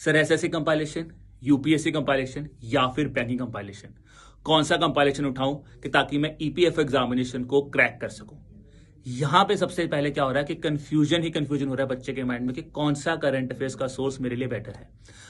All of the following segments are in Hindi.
Sir SSC compilation, UPSC compilation या फिर बैंकिंग कंपाइलेशन, कौन सा कंपाइलेशन उठाऊं कि ताकि मैं ईपीएफओ एग्जामिनेशन को क्रैक कर सकूं। यहां पे सबसे पहले क्या हो रहा है कि कंफ्यूजन हो रहा है बच्चे के माइंड में कि कौन सा करंट अफेयर्स का सोर्स मेरे लिए बेटर है।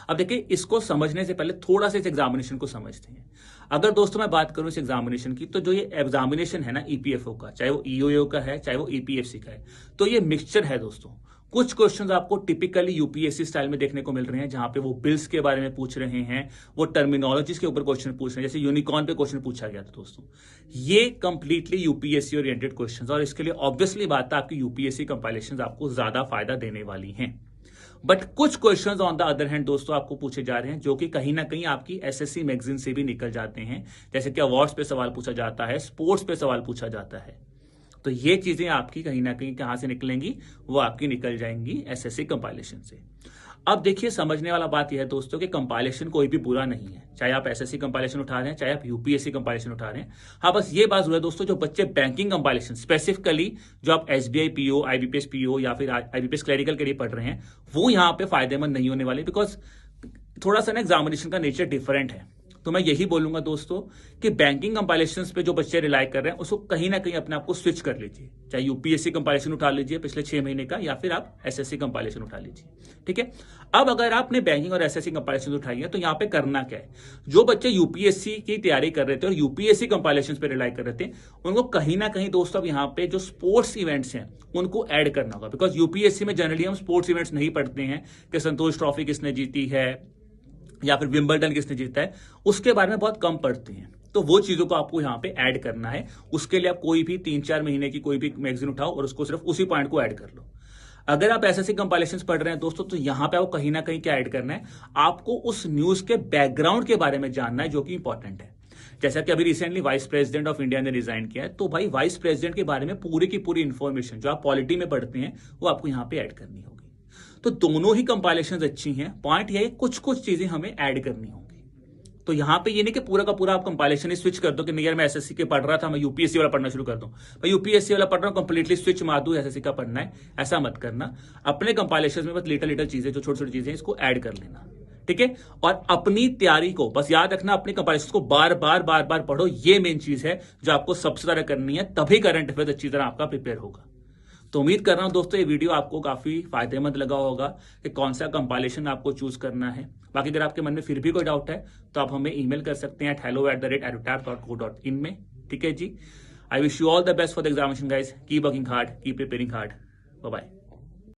अब देखिए, इसको समझने से पहले थोड़ा सा इस एग्जामिनेशन को समझते हैं। अगर दोस्तों मैं बात करूं इस एग्जामिनेशन की, तो जो ये एग्जामिनेशन है ना ईपीएफओ का, चाहे वो ईओए का है चाहे वो ईपीएफसी का है, तो ये मिक्सचर है दोस्तों। कुछ क्वेश्चंस आपको टिपिकली यूपीएससी स्टाइल में देखने को मिल रहे हैं, जहां पे वो बिल्स के बारे में पूछ रहे हैं, वो टर्मिनोलॉजीज के ऊपर क्वेश्चन पूछ रहे हैं, जैसे यूनिकॉर्न पे क्वेश्चन पूछा गया था दोस्तों। ये कंप्लीटली यूपीएससी ओरिएंटेड क्वेश्चंस, और इसके लिए ऑब्वियसली बात है आपकी यूपीएससी कंपाइलेशंस आपको ज्यादा फायदा देने वाली हैं। बट कुछ questions on the other hand दोस्तों आपको पूछे जा रहे हैं जो कि कहीं ना कहीं आपकी एसएससी मैगजीन से भी निकल जाते हैं, जैसे कि अवार्ड्स पे सवाल पूछा जाता है, स्पोर्ट्स पे सवाल पूछा जाता है। तो ये चीजें आपकी कहीं ना कहीं कहां से निकलेंगी, वो आपकी निकल जाएंगी एसएससी कंपाइलेशन से। अब देखिए, समझने वाला बात यह है दोस्तों कि कंपाइलेशन कोई भी बुरा नहीं है, चाहे आप एसएससी कंपाइलेशन उठा रहे हैं चाहे आप यूपीएससी कंपाइलेशन उठा रहे हैं। हाँ, बस ये बात जरूर है दोस्तों, जो बच्चे बैंकिंग कंपाइलेशन स्पेसिफिकली जो आप एसबीआई पीओ, आईबीपीएस पीओ या फिर आईबीपीएस क्लरिकल के लिए पढ़ रहे हैं, वो यहाँ पे फायदेमंद नहीं होने वाले, बिकॉज थोड़ा सा ना एग्जामिनेशन का नेचर डिफरेंट है। तो मैं यही बोलूंगा दोस्तों कि बैंकिंग कंपाइलेशंस पे जो बच्चे रिलाई कर रहे हैं उसको कहीं ना कहीं अपने आप को स्विच कर लीजिए, चाहे यूपीएससी कंपाइलेशन उठा लीजिए पिछले 6 महीने का, या फिर आप एसएससी कंपाइलेशन उठा लीजिए। ठीक है, अब अगर आपने बैंकिंग और एसएससी कंपाइलेशन उठाई है, तो यहाँ पे करना क्या है, जो बच्चे यूपीएससी की तैयारी कर रहे थे और यूपीएससी कंपाइलेशन पे रिलाई कर रहे थे, उनको कहीं ना कहीं दोस्तों अब यहाँ पे जो स्पोर्ट्स इवेंट्स हैं उनको ऐड करना होगा। बिकॉज यूपीएससी में जनरली हम स्पोर्ट्स इवेंट्स नहीं पढ़ते हैं कि संतोष ट्रॉफी किसने जीती है या फिर विंबलडन किसने जीता है, उसके बारे में बहुत कम पढ़ते हैं। तो वो चीजों को आपको यहाँ पे ऐड करना है। उसके लिए आप कोई भी 3-4 महीने की कोई भी मैगजीन उठाओ और उसको सिर्फ उसी पॉइंट को ऐड कर लो। अगर आप एसएससी कंपाइलेशंस पढ़ रहे हैं दोस्तों, तो यहाँ पे आपको कहीं ना कहीं क्या ऐड करना है, आपको उस न्यूज के बैकग्राउंड के बारे में जानना है, जो कि इंपॉर्टेंट है। जैसा कि अभी recently vice president of India ने रिजाइन किया है, तो भाई वाइस प्रेसिडेंट के बारे में पूरी की पूरी इंफॉर्मेशन जो आप पॉलिटी में पढ़ते हैं वो आपको यहाँ पे ऐड करनी होगी। तो दोनों ही कंपाइलेशंस अच्छी हैं, पॉइंट यह है कुछ कुछ चीजें हमें ऐड करनी होंगी। तो यहां पे ये नहीं कि पूरा का पूरा आप कंपाइलेशन ही स्विच कर दो कि नहीं यार मैं एसएससी के पढ़ रहा था, मैं यूपीएससी वाला पढ़ना शुरू कर दूं, मैं यूपीएससी वाला पढ़ रहा हूं कंप्लीटली स्विच मार दूं, एसएससी का पढ़ना है, ऐसा मत करना। अपने कंपाइलेशन में बस लिटल चीजें, जो छोटी छोटी चीजें, इसको ऐड कर लेना। ठीक है, और अपनी तैयारी को बस याद रखना, अपने कंपाइलेशन को बार बार पढ़ो, ये मेन चीज है जो आपको सबसे ज्यादा करनी है, तभी करंट अफेयर्स अच्छी तरह आपका प्रिपेयर होगा। तो उम्मीद कर रहा हूं दोस्तों ये वीडियो आपको काफी फायदेमंद लगा होगा कि कौन सा कंपाइलेशन आपको चूज करना है। बाकी अगर आपके मन में फिर भी कोई डाउट है तो आप हमें ईमेल कर सकते हैं hello@edutap.co.in में। ठीक है जी, I wish you all the best for the examination guys, keep working hard, keep preparing hard, bye bye.